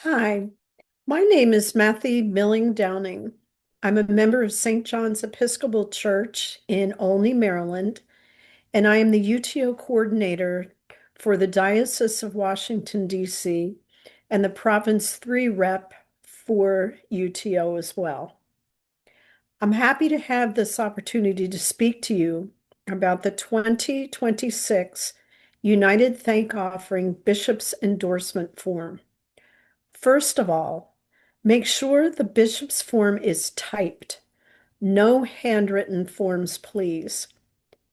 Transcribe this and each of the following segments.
Hi, my name is Matthew Milling Downing. I'm a member of St. John's Episcopal Church in Olney, Maryland, and I am the UTO coordinator for the Diocese of Washington, D.C., and the Province 3 rep for UTO as well. I'm happy to have this opportunity to speak to you about the 2026 United Thank Offering Bishop's Endorsement Form. First of all, make sure the bishop's form is typed. No handwritten forms, please.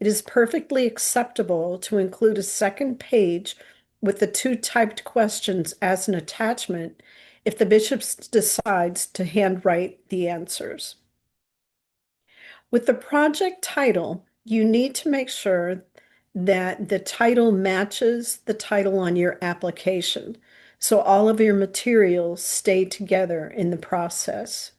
It is perfectly acceptable to include a second page with the two typed questions as an attachment if the bishop decides to handwrite the answers. With the project title, you need to make sure that the title matches the title on your application, so all of your materials stay together in the process.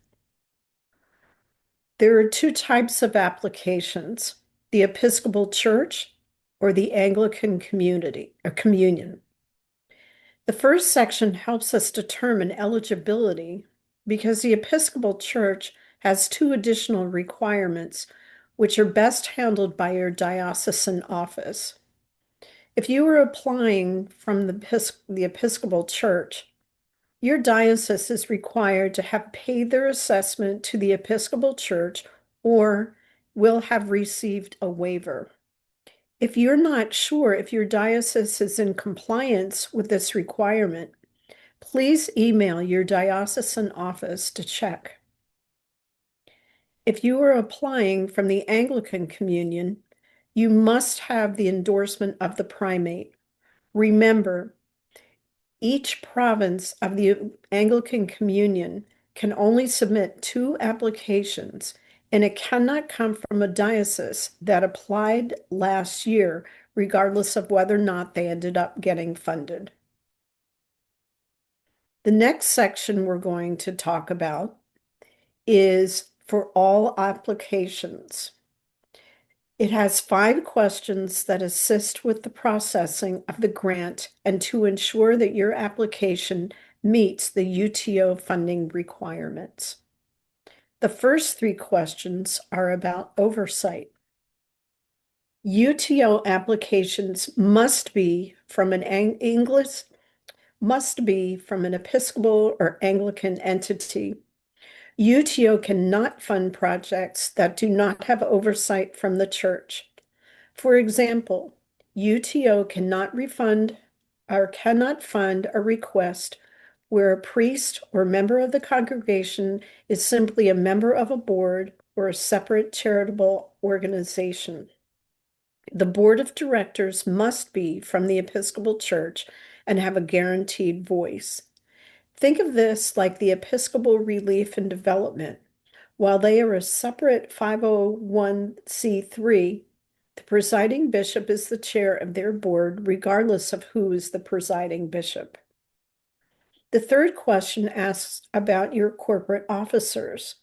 There are two types of applications, the Episcopal Church or the Anglican community or communion. The first section helps us determine eligibility because the Episcopal Church has two additional requirements which are best handled by your diocesan office. If you are applying from the Episcopal Church, your diocese is required to have paid their assessment to the Episcopal Church or will have received a waiver. If you're not sure if your diocese is in compliance with this requirement, please email your diocesan office to check. If you are applying from the Anglican Communion, you must have the endorsement of the primate. Remember, each province of the Anglican Communion can only submit two applications, and it cannot come from a diocese that applied last year, regardless of whether or not they ended up getting funded. The next section we're going to talk about is for all applications. It has 5 questions that assist with the processing of the grant and to ensure that your application meets the UTO funding requirements. The first 3 questions are about oversight. UTO applications must be from an Episcopal or Anglican entity. UTO cannot fund projects that do not have oversight from the church. For example, UTO cannot refund or cannot fund a request where a priest or member of the congregation is simply a member of a board or a separate charitable organization. The board of directors must be from the Episcopal Church and have a guaranteed voice. Think of this like the Episcopal Relief and Development. While they are a separate 501c3, the presiding bishop is the chair of their board, regardless of who is the presiding bishop. The third question asks about your corporate officers.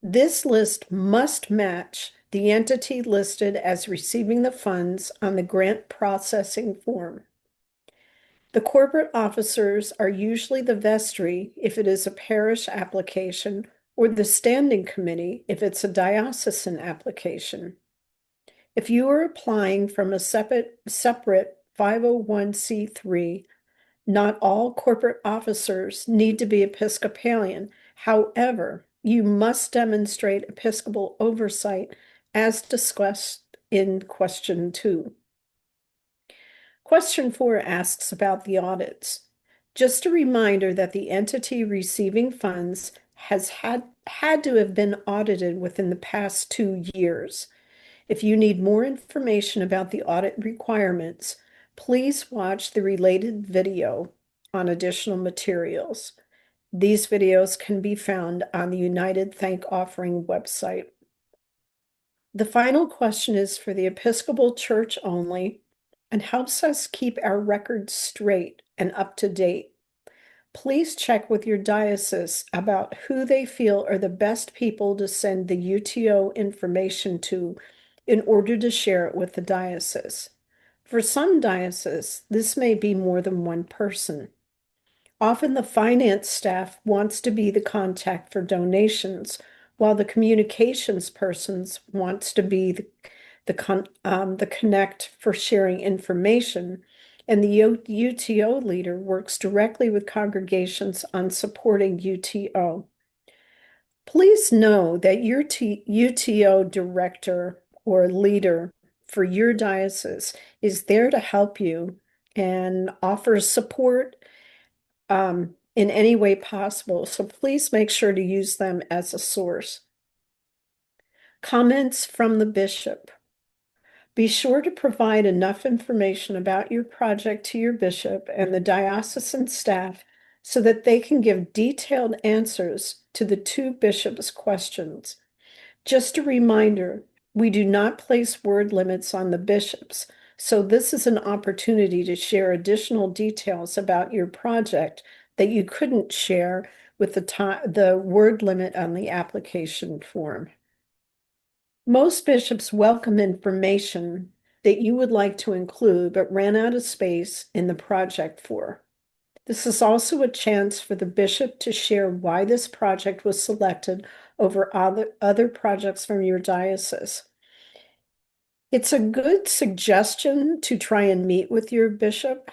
This list must match the entity listed as receiving the funds on the grant processing form. The corporate officers are usually the vestry if it is a parish application, or the standing committee if it's a diocesan application. If you are applying from a separate 501c3, not all corporate officers need to be Episcopalian. However, you must demonstrate Episcopal oversight as discussed in question 2. Question 4 asks about the audits. Just a reminder that the entity receiving funds has had to have been audited within the past 2 years. If you need more information about the audit requirements, please watch the related video on additional materials. These videos can be found on the United Thank Offering website. The final question is for the Episcopal Church only and helps us keep our records straight and up to date. Please check with your diocese about who they feel are the best people to send the UTO information to in order to share it with the diocese. For some dioceses, this may be more than one person. Often the finance staff wants to be the contact for donations, while the communications persons wants to be the connect for sharing information, and the UTO leader works directly with congregations on supporting UTO. Please know that your UTO director or leader for your diocese is there to help you and offers support in any way possible. So please make sure to use them as a source. Comments from the bishop. Be sure to provide enough information about your project to your bishop and the diocesan staff so that they can give detailed answers to the two bishops' questions. Just a reminder, we do not place word limits on the bishops, so this is an opportunity to share additional details about your project that you couldn't share with the word limit on the application form. Most bishops welcome information that you would like to include but ran out of space in the project for. This is also a chance for the bishop to share why this project was selected over other projects from your diocese. It's a good suggestion to try and meet with your bishop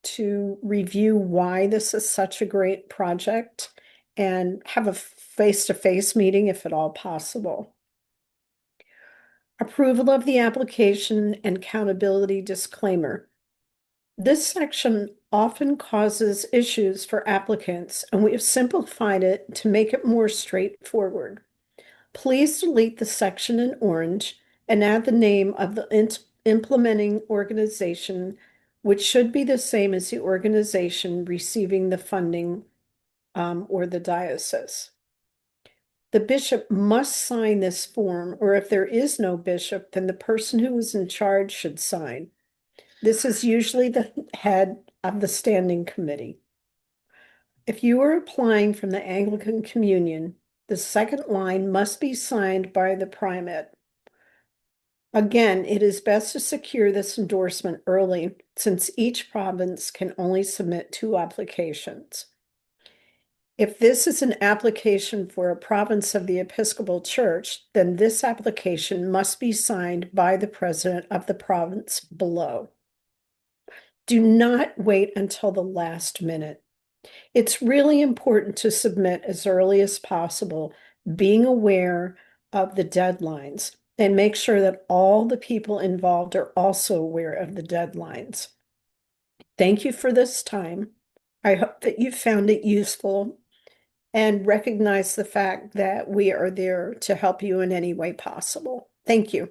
to review why this is such a great project and have a face-to-face meeting if at all possible. Approval of the application and accountability disclaimer. This section often causes issues for applicants, and we have simplified it to make it more straightforward. Please delete the section in orange and add the name of the implementing organization, which should be the same as the organization receiving the funding or the diocese. The bishop must sign this form, or if there is no bishop, then the person who is in charge should sign. This is usually the head of the standing committee. If you are applying from the Anglican Communion, the second line must be signed by the primate. Again, it is best to secure this endorsement early since each province can only submit 2 applications. If this is an application for a province of the Episcopal Church, then this application must be signed by the president of the province below. Do not wait until the last minute. It's really important to submit as early as possible, being aware of the deadlines, and make sure that all the people involved are also aware of the deadlines. Thank you for this time. I hope that you found it useful and recognize the fact that we are there to help you in any way possible. Thank you.